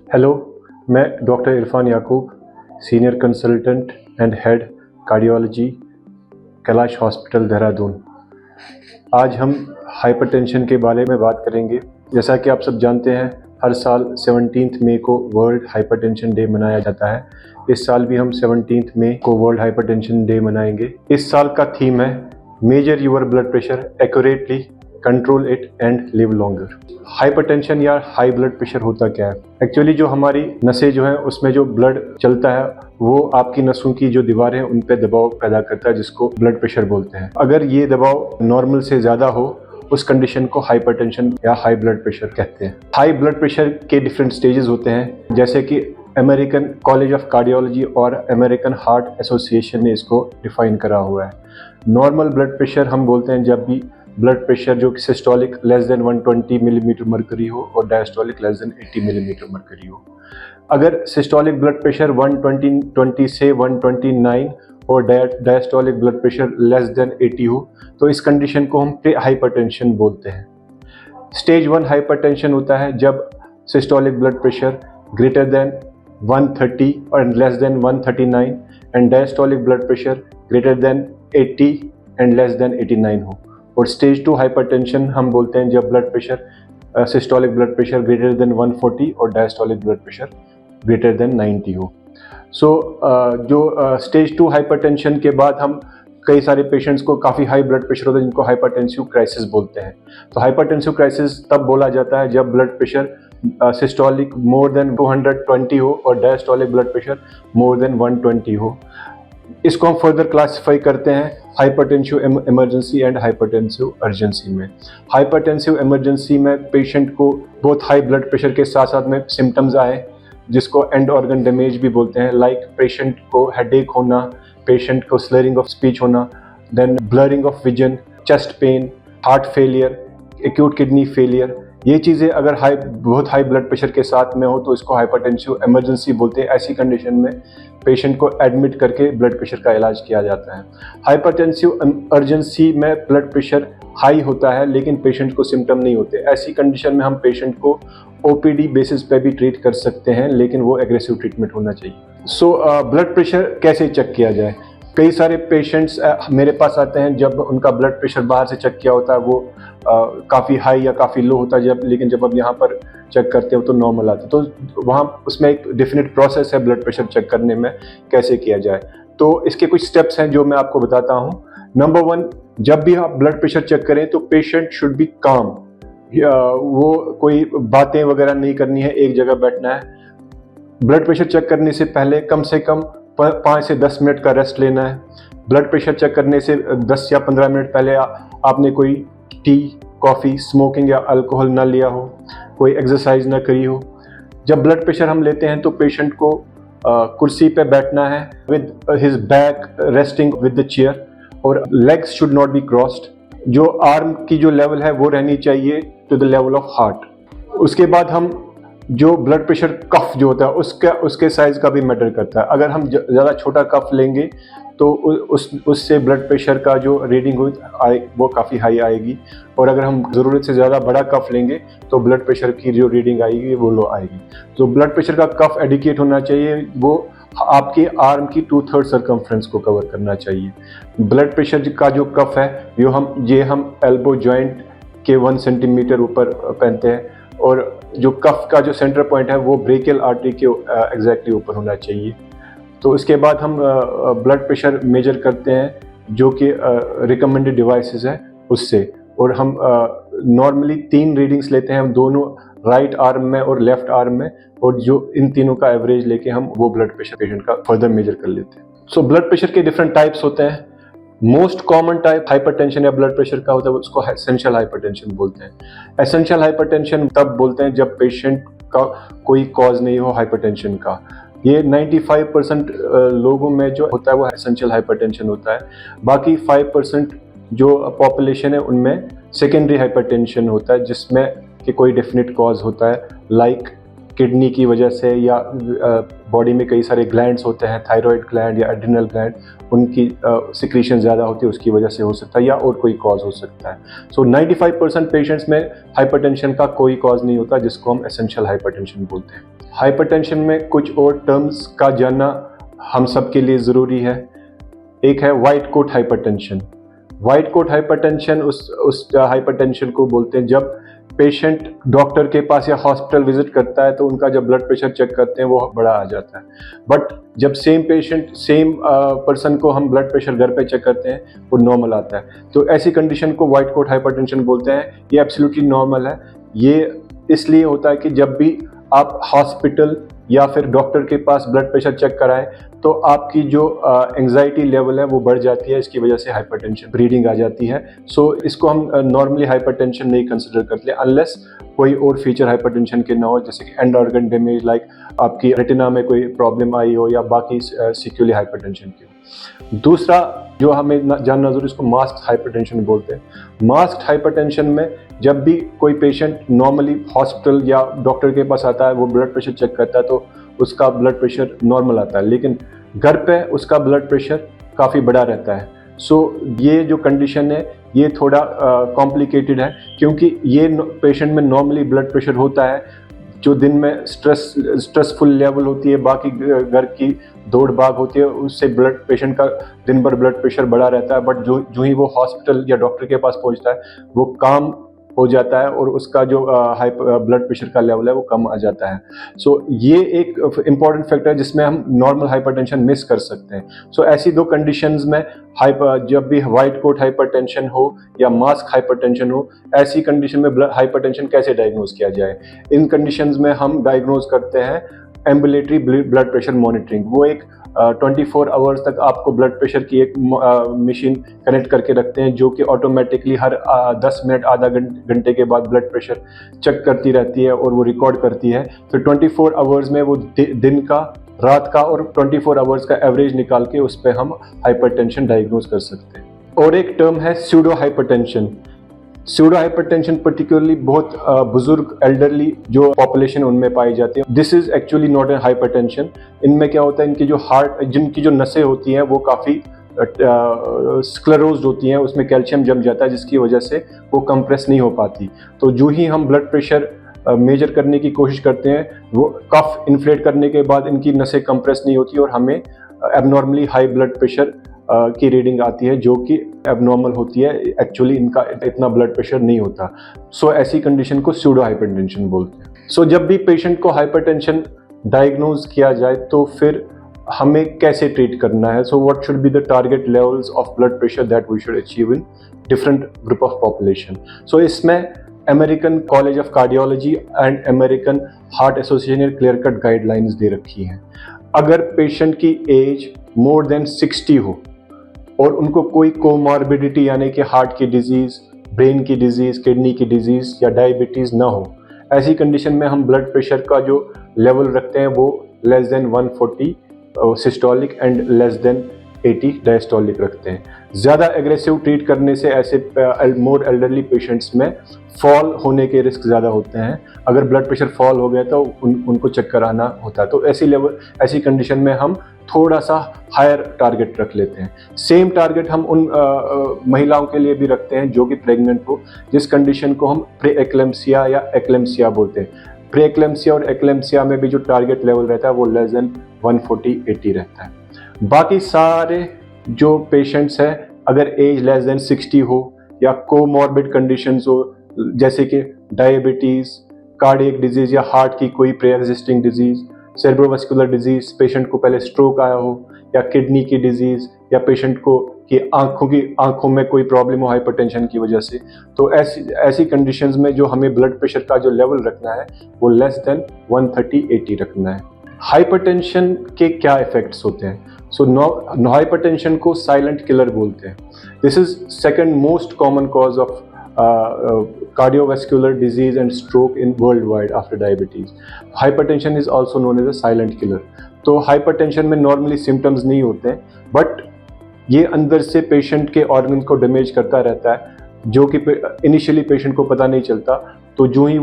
Hello, मैं doctor Irfan Yakub, senior consultant and head cardiology, Kailash hospital Dehradun. आज हम हाइपरटेंशन के बारे में बात करेंगे। जैसा कि आप सब जानते हैं, हर साल 17 मई को वर्ल्ड हाइपरटेंशन डे मनाया जाता है। इस साल भी हम 17 मई को वर्ल्ड हाइपरटेंशन डे मनाएंगे। इस साल का थीम है major your blood pressure accurately, control it and live longer. Hypertension या हाई ब्लड प्रेशर होता क्या है? एक्चुअली जो हमारी नसें जो हैं उसमें जो ब्लड चलता है वो आपकी नसों की जो दीवारें हैं उन पे दबाव पैदा करता है, जिसको ब्लड प्रेशर बोलते हैं। अगर ये दबाव नॉर्मल से ज़्यादा हो उस कंडीशन को हाइपरटेंशन या हाई ब्लड प्रेशर कहते हैं। हाई ब्लड प्रेशर के डिफरेंट स्टेजेस होते हैं, जैसे कि अमेरिकन कॉलेज ऑफ कार्डियोलॉजी और अमेरिकन हार्ट एसोसिएशन ने इसको डिफाइन करा हुआ है। नॉर्मल ब्लड प्रेशर हम बोलते हैं जब भी ब्लड प्रेशर जो systolic less than 120 millimetre mercury हो और diastolic less than 80 millimetre mercury हो। अगर सिस्टोलिक ब्लड प्रेशर 120 से 129 और diastolic blood pressure less than 80 हो तो इस कंडीशन को हम प्री हाइपरटेंशन बोलते हैं। स्टेज 1 हाइपरटेंशन होता है जब systolic blood pressure greater than 130 और less than 139 and diastolic blood pressure greater than 80 and less than 89 हो। और स्टेज 2 हाइपरटेंशन हम बोलते हैं जब blood pressure systolic blood pressure greater than 140 और diastolic blood pressure greater than 90 हो। जो स्टेज 2 हाइपरटेंशन के बाद हम कई सारे पेशेंट्स को काफ़ी हाई ब्लड प्रेशर होता है जिनको हाइपरटेंसिव क्राइसिस बोलते हैं। तो हाइपरटेंसिव क्राइसिस तब बोला जाता है जब blood pressure systolic more than 220 हो और diastolic blood pressure more than 120 हो। इसको हम फर्दर क्लासिफाई करते हैं hypertensive emergency and hypertensive urgency में। हाइपरटेंसिव इमरजेंसी में पेशेंट को बहुत हाई ब्लड प्रेशर के साथ साथ में सिम्टम्स आए जिसको एंड ऑर्गन डैमेज भी बोलते हैं, लाइक पेशेंट को हेडेक होना, पेशेंट को स्लरिंग ऑफ स्पीच होना, then blurring of vision, chest pain, heart failure, acute kidney failure. ये चीज़ें अगर बहुत हाई ब्लड प्रेशर के साथ में हो तो इसको हाइपरटेंसिव इमरजेंसी बोलते हैं। ऐसी कंडीशन में पेशेंट को एडमिट करके ब्लड प्रेशर का इलाज किया जाता है। हाइपरटेंसिव अर्जेंसी में ब्लड प्रेशर हाई होता है लेकिन पेशेंट को सिम्टम नहीं होते। ऐसी कंडीशन में हम पेशेंट को ओपीडी बेसिस पे भी ट्रीट कर सकते हैं, लेकिन वो एग्रेसिव ट्रीटमेंट होना चाहिए। ब्लड प्रेशर कैसे चेक किया जाए? कई सारे पेशेंट्स मेरे पास आते हैं जब उनका ब्लड प्रेशर बाहर से चेक किया होता है वो काफ़ी हाई या काफ़ी लो होता है, लेकिन जब अब यहाँ पर चेक करते हो तो नॉर्मल आता है। तो वहाँ उसमें एक डेफिनेट प्रोसेस है ब्लड प्रेशर चेक करने में कैसे किया जाए। तो इसके कुछ स्टेप्स हैं जो मैं आपको बताता हूँ। नंबर 1, जब भी आप ब्लड प्रेशर चेक करें तो पेशेंट शुड बी काम। वो कोई बातें वगैरह नहीं करनी है, एक जगह बैठना है। ब्लड प्रेशर चेक करने से पहले कम से कम 5 से 10 मिनट का रेस्ट लेना है। ब्लड प्रेशर चेक करने से 10 या 15 मिनट पहले आपने कोई टी, कॉफ़ी, स्मोकिंग या अल्कोहल ना लिया हो, कोई एक्सरसाइज ना करी हो। जब ब्लड प्रेशर हम लेते हैं तो पेशेंट को कुर्सी पे बैठना है with his back resting with the chair और legs should not be crossed. जो आर्म की जो लेवल है वो रहनी चाहिए to the level of heart. उसके बाद हम जो ब्लड प्रेशर कफ जो होता है उसके साइज का भी मैटर करता है। अगर हम ज़्यादा छोटा कफ लेंगे तो उससे ब्लड प्रेशर का जो रीडिंग वो काफ़ी हाई आएगी, और अगर हम ज़रूरत से ज़्यादा बड़ा कफ लेंगे तो ब्लड प्रेशर की जो रीडिंग आएगी वो लो आएगी। तो ब्लड प्रेशर का कफ एडिकेट होना चाहिए, वो आपके आर्म की 2/3 सर्कमफ्रेंस को कवर करना चाहिए। ब्लड प्रेशर का जो कफ है ये हम एल्बो जॉइंट के 1 सेंटीमीटर ऊपर पहनते हैं, और जो कफ का जो सेंटर पॉइंट है वो ब्रेकियल आर्टरी के एग्जैक्टली ऊपर होना चाहिए। तो इसके बाद हम ब्लड प्रेशर मेजर करते हैं जो कि रिकमेंडेड डिवाइसेस है उससे, और हम नॉर्मली 3 रीडिंग्स लेते हैं, हम दोनों राइट आर्म में और लेफ्ट आर्म में, और जो इन तीनों का एवरेज लेके हम वो ब्लड प्रेशर पेशेंट का फर्दर मेजर कर लेते हैं। ब्लड प्रेशर के डिफरेंट टाइप्स होते हैं। मोस्ट कॉमन टाइप हाइपरटेंशन या ब्लड प्रेशर का होता है उसको एसेंशियल हाइपरटेंशन बोलते हैं। एसेंशियल हाइपरटेंशन तब बोलते हैं जब पेशेंट का कोई कॉज नहीं हो हाइपरटेंशन का। ये 95% लोगों में जो होता है वो एसेंशियल हाइपरटेंशन होता है। बाकी 5% जो पॉपुलेशन है उनमें सेकेंडरी हाइपरटेंशन होता है, जिसमें कि कोई डेफिनेट कॉज होता है, लाइक किडनी की वजह से या बॉडी में कई सारे ग्लैंड्स होते हैं, थायराइड ग्लैंड या एड्रिनल ग्लैंड, उनकी सिक्रीशन ज़्यादा होती है, उसकी वजह से हो सकता है या और कोई कॉज हो सकता है। सो 95% पेशेंट्स में हाइपरटेंशन का कोई कॉज नहीं होता, जिसको हम एसेंशियल हाइपरटेंशन बोलते हैं। हाइपरटेंशन में कुछ और टर्म्स का जानना हम सब के लिए ज़रूरी है। एक है white coat hypertension. White coat hypertension उस हाइपरटेंशन को बोलते हैं जब पेशेंट डॉक्टर के पास या हॉस्पिटल विजिट करता है तो उनका जब ब्लड प्रेशर चेक करते हैं वो बड़ा आ जाता है, बट जब सेम पर्सन को हम ब्लड प्रेशर घर पे चेक करते हैं वो नॉर्मल आता है। तो ऐसी कंडीशन को वाइट कोट हाइपरटेंशन बोलते हैं। ये एब्सोल्युटली नॉर्मल है। ये इसलिए होता है कि जब भी आप हॉस्पिटल या फिर डॉक्टर के पास ब्लड प्रेशर चेक कराएं तो आपकी जो एंजाइटी लेवल है वो बढ़ जाती है, इसकी वजह से हाइपरटेंशन रीडिंग आ जाती है। सो इसको हम नॉर्मली हाइपरटेंशन नहीं कंसिडर करते अनलेस कोई और फीचर हाइपरटेंशन के ना हो, जैसे कि एंड ऑर्गन डैमेज, लाइक आपकी रेटिना में कोई प्रॉब्लम आई हो या बाकी सिक्युलर हाइपरटेंशन की हो। दूसरा जो हमें जानना जरूरी, इसको मास्क्ड हाइपरटेंशन बोलते हैं। मास्क्ड हाइपरटेंशन में जब भी कोई पेशेंट नॉर्मली हॉस्पिटल या डॉक्टर के पास आता है, वो ब्लड प्रेशर चेक करता है तो उसका ब्लड प्रेशर नॉर्मल आता है, लेकिन घर पे उसका ब्लड प्रेशर काफ़ी बढ़ा रहता है। सो ये जो कंडीशन है ये थोड़ा कॉम्प्लिकेटेड है, क्योंकि ये पेशेंट में नॉर्मली ब्लड प्रेशर होता है, जो दिन में स्ट्रेसफुल लेवल होती है, बाकी घर की दौड़ भाग होती है, उससे पेशेंट का दिन भर ब्लड प्रेशर बढ़ा रहता है। बट जो ही वो हॉस्पिटल या डॉक्टर के पास पहुंचता है वो काम हो जाता है और उसका जो ब्लड प्रेशर का लेवल है वो कम आ जाता है। सो ये एक इम्पॉर्टेंट फैक्टर है जिसमें हम नॉर्मल हाइपरटेंशन मिस कर सकते हैं। सो ऐसी दो कंडीशंस में जब भी वाइट कोट हाइपरटेंशन हो या मास्क हाइपरटेंशन हो, ऐसी कंडीशन में हाइपरटेंशन कैसे डायग्नोज किया जाए? इन कंडीशंस में हम डायग्नोज करते हैं एम्बुलेटरी ब्लड प्रेशर मॉनिटरिंग। वो एक 24 आवर्स तक आपको ब्लड प्रेशर की एक मशीन कनेक्ट करके रखते हैं, जो कि ऑटोमेटिकली हर 10 मिनट आधा घंटे के बाद ब्लड प्रेशर चेक करती रहती है और वो रिकॉर्ड करती है। फिर 24 आवर्स में वो दिन का, रात का और 24 आवर्स का एवरेज निकाल के उस पर हम हाइपरटेंशन डायग्नोज कर सकते हैं। और एक टर्म है pseudo hypertension. Pseudo hypertension particularly बहुत बुजुर्ग एल्डरली जो पॉपुलेशन उनमें पाई जाती है। This is actually not a hypertension. इनमें क्या होता है, इनकी जो जिनकी जो नसें होती हैं वो काफ़ी स्क्लेरोज्ड होती हैं, उसमें कैल्शियम जम जाता है, जिसकी वजह से वो कंप्रेस नहीं हो पाती। तो जो ही हम ब्लड प्रेशर मेजर करने की कोशिश करते हैं, वो कफ इन्फ्लेट करने के बाद इनकी नसें कंप्रेस नहीं होती और हमें एबनॉर्मली हाई ब्लड प्रेशर की रीडिंग आती है, जो कि एबनॉर्मल होती है। एक्चुअली इनका इतना ब्लड प्रेशर नहीं होता। सो ऐसी कंडीशन को स्यूडो हाइपरटेंशन बोलते हैं। सो जब भी पेशेंट को हाइपरटेंशन डायग्नोज किया जाए तो फिर हमें कैसे ट्रीट करना है? So what should be the target levels of blood pressure that we should achieve in different group of population? So इसमें American College of Cardiology and American Heart Association ने क्लियर कट गाइडलाइंस दे रखी हैं। अगर patient की as more than 60 हो और उनको कोई कोमॉर्बिडिटी यानी कि हार्ट की डिजीज़, ब्रेन की डिजीज़, किडनी की डिजीज़ या डायबिटीज़ ना हो, ऐसी कंडीशन में हम ब्लड प्रेशर का जो लेवल रखते हैं वो less than 140 systolic and less than 80 diastolic रखते हैं। ज़्यादा एग्रेसिव ट्रीट करने से ऐसे मोर एल्डरली पेशेंट्स में फॉल होने के रिस्क ज़्यादा होते हैं। अगर ब्लड प्रेशर फॉल हो गया तो उनको चेक कराना होता है। तो ऐसी कंडीशन में हम थोड़ा सा हायर टारगेट रख लेते हैं। सेम टारगेट हम उन महिलाओं के लिए भी रखते हैं जो कि प्रेग्नेंट हो, जिस कंडीशन को हम प्री एक्लेम्सिया या एक्लेम्सिया बोलते हैं। प्री एक्लेम्सिया और एक्लेम्सिया में भी जो टारगेट लेवल रहता है वो लेस देन 140-80 रहता है। बाकी सारे जो पेशेंट्स हैं, अगर एज लेस देन 60 हो या कोमॉर्बिड कंडीशंस हो, जैसे कि डायबिटीज़, कार्डियक डिजीज़ या हार्ट की कोई pre existing disease, cerebrovascular disease, patient को पहले स्ट्रोक आया हो, या किडनी की डिजीज़, या पेशेंट को कि आंखों में कोई प्रॉब्लम हो हाइपरटेंशन की वजह से, तो ऐसी कंडीशंस में जो हमें ब्लड प्रेशर का जो लेवल रखना है वो लेस देन 130-80 रखना है। हाइपरटेंशन के क्या इफेक्ट्स होते हैं? सो हाइपरटेंशन को साइलेंट किलर बोलते हैं। This is second most common cause of cardiovascular disease and stroke in worldwide after diabetes. Hypertension is also known as a silent killer. तो हाइपरटेंशन में नॉर्मली सिम्टम्स नहीं होते हैं, बट ये अंदर से पेशेंट के ऑर्गन को डैमेज करता रहता है, जो कि इनिशियली पेशेंट को पता नहीं चलता। तो जो ही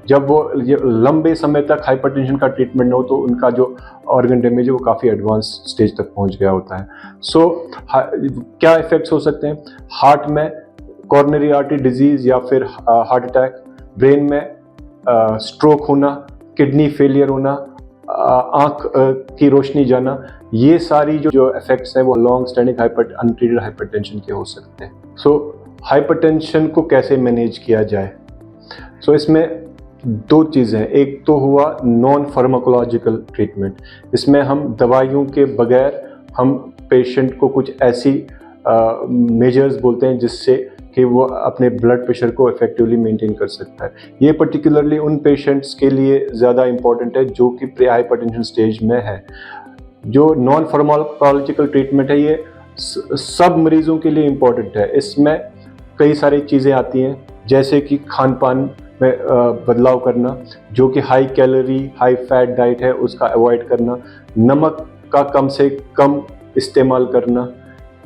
जब वो लंबे समय तक हाइपरटेंशन का ट्रीटमेंट न हो तो उनका जो ऑर्गन डैमेज है वो काफ़ी एडवांस स्टेज तक पहुंच गया होता है। क्या इफेक्ट्स हो सकते हैं? हार्ट में कॉर्नरी आर्टरी डिजीज या फिर हार्ट अटैक, ब्रेन में स्ट्रोक होना, किडनी फेलियर होना, आँख की रोशनी जाना, ये सारी जो इफेक्ट्स हैं वो लॉन्ग स्टैंडिंग अनट्रीटेड हाइपरटेंशन के हो सकते हैं। हाइपरटेंशन को कैसे मैनेज किया जाए? इसमें दो चीज़ें हैं। एक तो हुआ नॉन फार्माकोलॉजिकल ट्रीटमेंट, इसमें हम दवाइयों के बगैर हम पेशेंट को कुछ ऐसी मेजर्स बोलते हैं जिससे कि वो अपने ब्लड प्रेशर को इफेक्टिवली मेंटेन कर सकता है। ये पर्टिकुलरली उन पेशेंट्स के लिए ज़्यादा इम्पॉर्टेंट है जो कि प्री हाइपरटेंशन स्टेज में है। जो नॉन फार्माकोलॉजिकल ट्रीटमेंट है ये सब मरीजों के लिए इम्पॉर्टेंट है। इसमें कई सारी चीज़ें आती हैं, जैसे कि खान पान में बदलाव करना, जो कि high calorie high fat diet है उसका अवॉइड करना, नमक का कम से कम इस्तेमाल करना,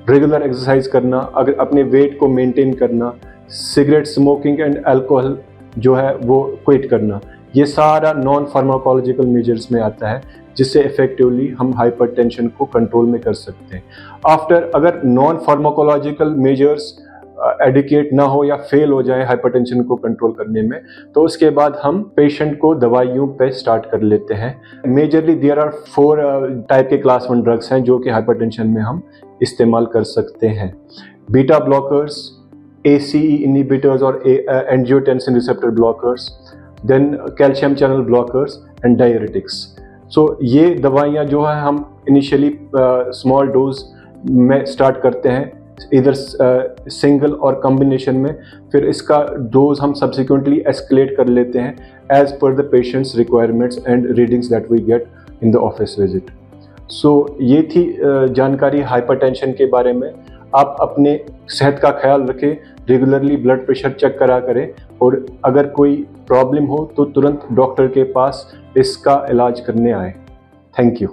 रेगुलर एक्सरसाइज करना, अगर अपने वेट को मेंटेन करना, सिगरेट स्मोकिंग एंड अल्कोहल जो है वो क्विट करना, ये सारा नॉन फार्माकोलॉजिकल मेजर्स में आता है जिससे इफेक्टिवली हम हाइपरटेंशन को कंट्रोल में कर सकते हैं। अगर नॉन फार्माकोलॉजिकल मेजर्स एडिकेट ना हो या फेल हो जाए हाइपरटेंशन को कंट्रोल करने में, तो उसके बाद हम पेशेंट को दवाइयों पे स्टार्ट कर लेते हैं। मेजरली देयर आर 4 टाइप के क्लास 1 ड्रग्स हैं जो कि हाइपरटेंशन में हम इस्तेमाल कर सकते हैं। बीटा ब्लॉकर्स, ACE इनहिबिटर्स और angiotensin receptor blockers, then calcium channel blockers and diuretics. ये दवाइयाँ जो है हम इनिशियली स्मॉल डोज में स्टार्ट करते हैं, इधर सिंगल और कॉम्बिनेशन में, फिर इसका डोज हम सब्सिक्वेंटली एस्केलेट कर लेते हैं as per the patients requirements and readings that we get in the office visit. ये थी जानकारी हाइपरटेंशन के बारे में। आप अपने सेहत का ख्याल रखें, रेगुलरली ब्लड प्रेशर चेक करा करें और अगर कोई प्रॉब्लम हो तो तुरंत डॉक्टर के पास इसका इलाज करने आए। Thank you.